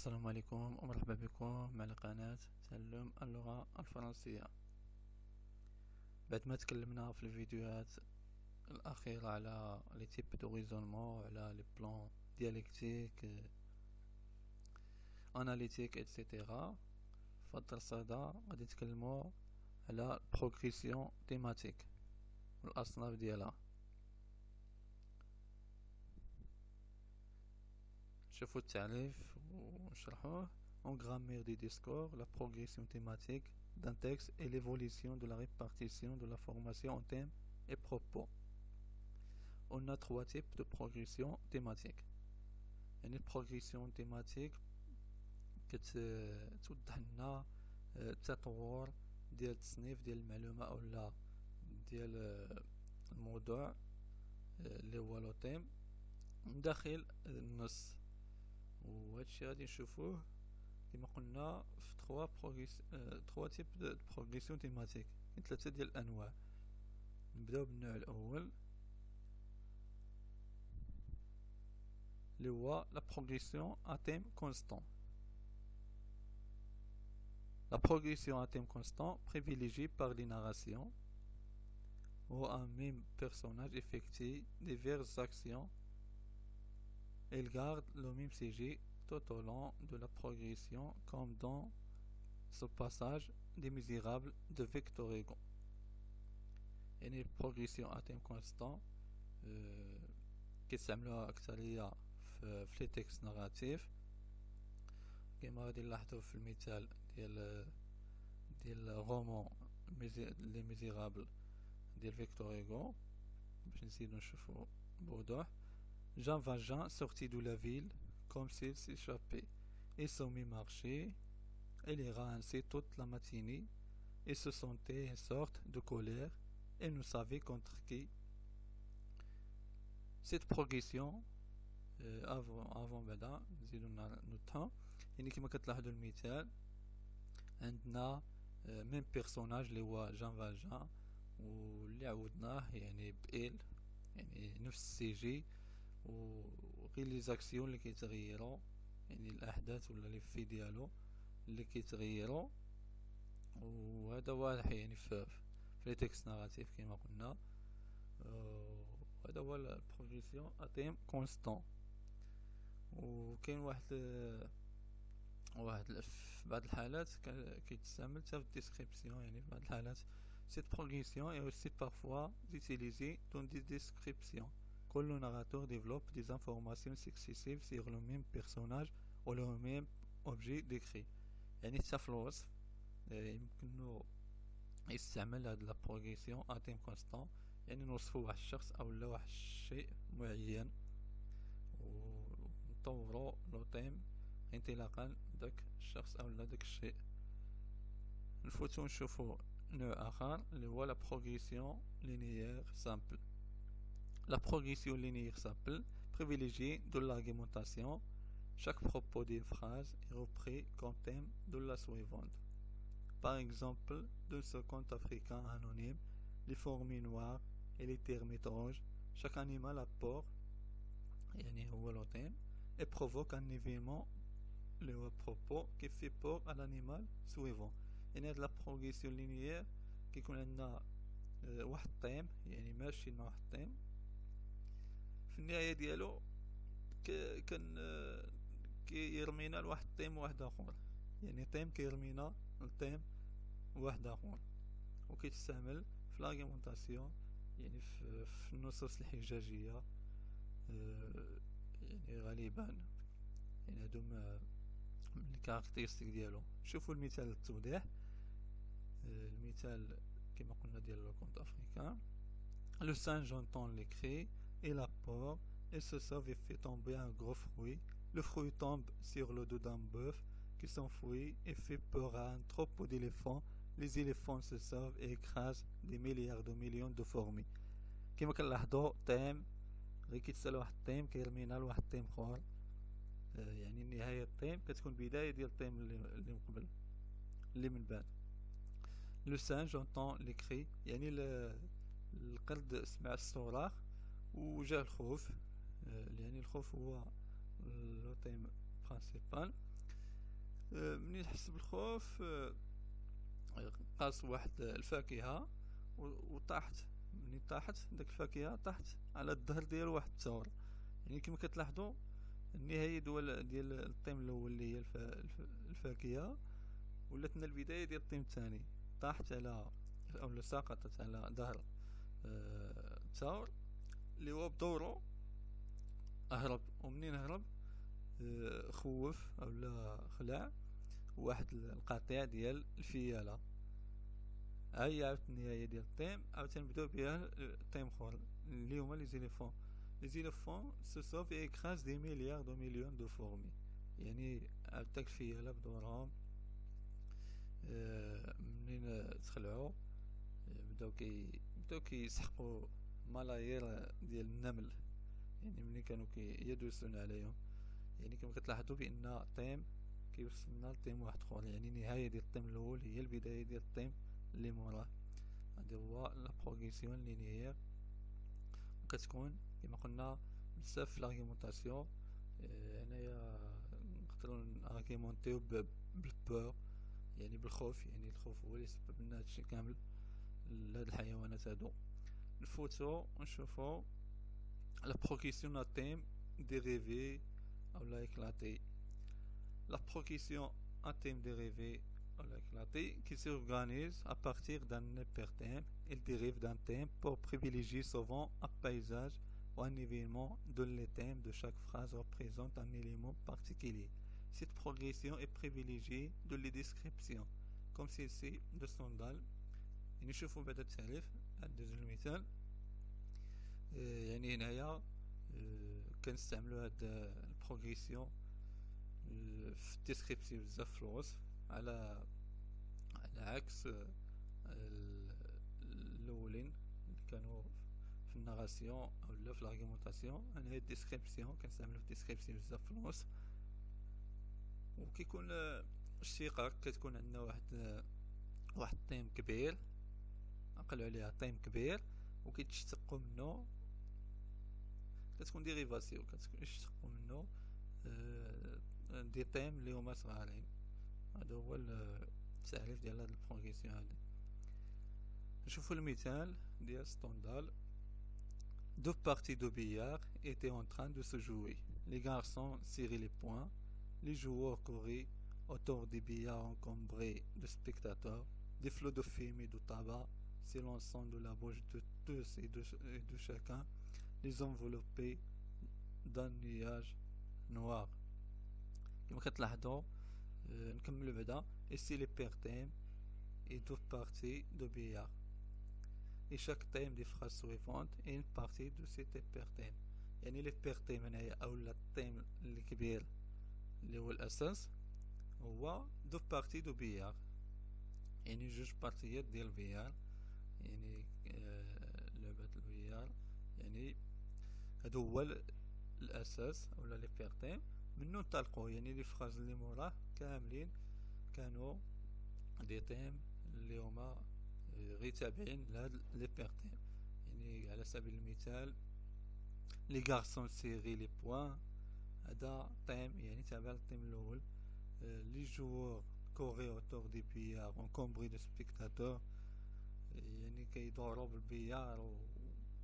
السلام عليكم ومرحبا بكم على قناة تعلم اللغة الفرنسية. بعد ما تكلمنا في الفيديوهات الأخيرة على لي تيب دو ريزونمون، على لي بلان ديالكتيك، اناليتيك اتسيتيرا، فالدرس هذا غادي نتكلمو على بروغريسيون تيماتيك والأصناف ديالها. نشوفو التعريف ونشرحوه. En grammaire du discours, la progression thématique d'un texte est l'évolution de la répartition de la formation en thèmes et propos. On a trois types de progression thématique. Une progression thématique كتوضح لنا التطور ديال التصنيف ديال المعلومة أو لا ديال الموضوع اللي هو لو تيم داخل النص. وهادشي غادي نشوفوه كما قلنا في تخوا تيب دو بروغريسيون تيماتيك، كاين ثلاثه ديال الانواع. نبداو بالنوع الاول اللي هو لا بروغريسيون ا تيم كونستون. La progression à thème constant privilégie par les narrations où un même personnage effectue diverses actions. Il garde le même sujet tout au long de la progression, comme dans ce passage des Misérables de Victor Hugo. Une progression à thème constant كيستعملوها أكثرية في لي تكست ناراتيف، كما غادي نلاحظو في المثال ديال رومان لي ميزيرابل ديال فيكتور هيغو. باش نزيدو نشوفو بوضوح. Jean Valjean sortit de la ville comme s'il s'échappait et se mit marcher. Il ira ainsi toute la matinée et se sentait une sorte de colère et ne savait contre qui. Cette progression avant بعدا نزيدو نوتها، يعني كما كتلاحظوا المثال عندنا ميم بيرسوناج اللي هو جان فالجان، واللي عودناه يعني بإل، يعني نفس السي وغير لي زاكسيون اللي كيتغيروا، يعني الاحداث ولا لي في ديالو اللي كيتغيروا. وهذا واضح يعني في لي تكست ناراتيف كما قلنا. هذا هو البروغريسيون ا تيم كونستون. وكاين واحد في بعض الحالات كيتستعمل حتى في الديسكريبسيون. يعني في بعض الحالات cette progression est aussi parfois utilisée dans des descriptions que le narrateur développe des informations successives sur le même personnage ou le même objet décrit. يعني حتى في الوصف يمكن يستعمل هاد لا بروغريسيون ا تيم كونستون، يعني نوصفو واحد الشخص او لا واحد الشيء معين ونطورو لو تيم انطلاقا داك الشخص او لا داك الشيء. نفوتو نشوفو نوع اخر اللي هو لا بروغريسيون لينيير سامبل. La progression linéaire simple privilégie de l'argumentation. Chaque propos d'une phrase est repris comme thème de la suivante. Par exemple, dans ce conte africain anonyme, les fourmis noires et les termes étranges, chaque animal apporte le thème et provoque un événement, le propos qui fait peur à l'animal suivant. Il y a de la progression linéaire qui connaît واحد الثيم، يعني ماشي مع واحد الثيم في النهاية ديالو كان كيرمينا لواحد التيم واحد اخر، يعني تيم كيرمينا لتيم واحد اخر، وكيتستعمل في لاغيمونطاسيون، يعني في النصوص الحجاجية يعني غالبا. يعني هادو من الكاركتيرستيك ديالو. شوفوا المثال للتوضيح. المثال كما قلنا ديال لو كونت افريكان. Le singe entend les cris et la peur, il se sauve et fait tomber un gros fruit. Le fruit tombe sur le dos d'un bœuf qui s'enfuit et fait peur à un troupeau d'éléphants. Les éléphants se sauvent et écrasent des milliards de millions de fourmis. كما كنلاحظوا تيم غير كيتسال واحد التيم كيرمينا لواحد التيم اخر، يعني نهاية التيم كتكون بداية ديال التيم اللي من قبل اللي من بعد. Le singe entend les cris، يعني القرد سمع الصراخ وجاء الخوف، يعني الخوف هو لو تيم برينسيبال. منين حس بالخوف قاص واحد الفاكهة وطاحت. منين طاحت داك الفاكهة طاحت على الظهر ديال واحد الثور. يعني كما كتلاحظوا النهاية ديال الطيم الاول اللي هي الفاكهة ولات لنا البداية ديال الطيم الثاني. طاحت على او سقطت على ظهر الثور اللي هو بدورو اهرب. ومنين هرب خوف او لا خلع واحد القطيع ديال الفيالة. هاي عاود النهاية ديال الطيم. عاود تنبداو بها الطيم اخر اللي هما لي زيليفون. لي زيليفون سو سوف اكراس دي مليار دو مليون دو فورمي. يعني عاود داك الفيالة بدورهم منين تخلعوا بداو كيسحقوا ملايير ديال النمل. يعني ملي كانوا يدوسون عليهم. يعني كما كتلاحظوا بان الطيم كيوصلنا لطيم واحد اخر. يعني النهايه ديال الطيم الاول هي البدايه ديال الطيم اللي موراه. هذا هو لا بروغريسيون لينيير. وكتكون كما قلنا بزاف في لارغيومونطاسيون. هنايا نقدروا نارغيمونطيو بالبور، يعني بالخوف. يعني الخوف هو اللي سبب لنا هادشي كامل لهاد الحيوانات هادو. نفوتو ونشوفو la progression d'un thème dérivé ou la éclaté. La progression d'un thème dérivé ou la éclaté qui s'organise à partir d'un hyperthème. Il dérive d'un thème pour privilégier souvent un paysage ou un événement dont le thème de chaque phrase représente un élément particulier. Cette progression est privilégiée de les descriptions comme celle-ci de Stendhal. نشوفوا بعد التعريف ندوزو للمثال. يعني هنايا كنستعملوا هاد البروغريسيون في الديسكريبسيون بزاف في الوصف على عكس الاولين اللي كانوا في الناراسيون او لا في لارغيومونطاسيون. هنايا الديسكريبسيون كنستعملوا في الديسكريبسيون بزاف في الوصف. وكيكون الشقاق كتكون عندنا واحد الطيم كبير نقلوا عليها طيم كبير وكيتشتقوا منه. كتكون ديريفاسيون كتشتقوا منه دي طيم اللي هما صغارين. هذا هو التعريف ديال هاد البروغريسيون هادي. نشوفوا المثال ديال ستوندال. Deux parties de billard étaient en train de se jouer. Les garçons serraient les poings. Les joueurs couraient autour des billards encombrés de spectateurs. Des flots de fumée et de tabac s'élançant de la bouche de tous et de chacun les enveloppés d'un nuage noir. كما كتلاحظوا نكملوا بعدا. Ici les thèmes et deux parties de billard. Et chaque thème des phrases suivantes est une partie de cet hyperthème. يعني الhyperthème هنايا اولا الثيم الكبير اللي هو الاساس هو دو بارتي دو بيار. يعني جوج بارتيات ديال البيار. يعني لعبة البيار. يعني هادو هو الاساس اولا ليبيرتيم. منو انطلقوا يعني لي فراز اللي موراه كاملين كانوا دي تيم اللي هما غير تابعين لهاد ليبيرتيم. يعني على سبيل المثال لي غارسون سيري لي بوان هذا طيم يعني تابع للطيم الاول. لي جوور كوري اوتور دي بيار اونكومبري دو سبيكتاتور. يعني كيدوروا بالبيار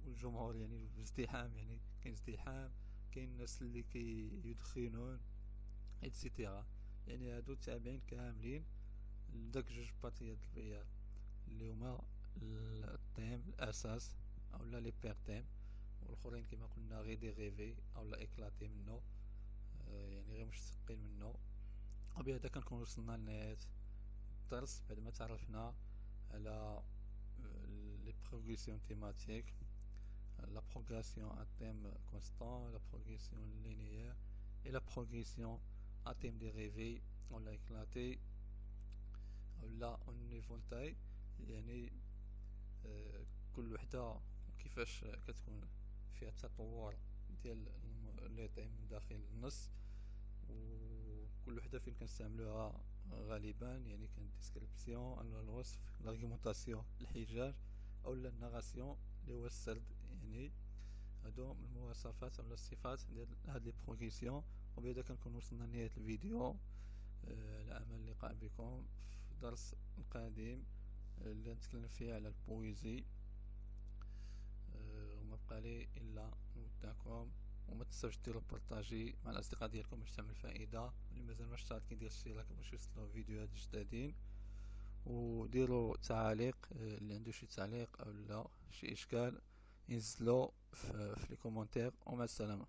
والجمهور يعني بازدحام. يعني كاين ازدحام كاين الناس اللي كيدخنون ايتترا. يعني هادو تابعين كاملين لداك جوج بارتيات البيار اللي هما الطيم الاساس او لا لي بيرتيم. والاخرين كما قلنا غير ديريفي او لا اكلاتي منه. يعني غير مشتقين منه. وبهذا كنكون وصلنا لنهاية الدرس بعد ما تعرفنا على لي بروغريسيون تيماتيك. la progression à thème constant, la progression linéaire et la progression à thème dérivé. On l'a éclaté là on éventail. يعني كل وحدة كيفاش كتكون فيها التطور ديال لي طيم من داخل النص. وكل وحدة فين كنستعملوها غالبا يعني كان ديسكريبسيون على الوصف، لارغيومونطاسيون الحجاج، او الناراسيون اللي هو السرد. يعني هادو من المواصفات ولا الصفات ديال هاد لي بروغريسيون. وبهذا كنكون وصلنا لنهاية الفيديو. على امل اللقاء بكم في الدرس القادم اللي نتكلم فيه على البويزي. وما بقى لي الا نودعكم، وما تنساوش ديروا بارطاجي مع الاصدقاء ديالكم باش تعمل فائده. اللي مازال ما اشترك كيدير الاشتراك باش يوصلوا فيديوهات جدادين، وديروا تعاليق اللي عنده شي تعليق او لا شي اشكال ينزلوا في لي كومونتير. ومع السلامه.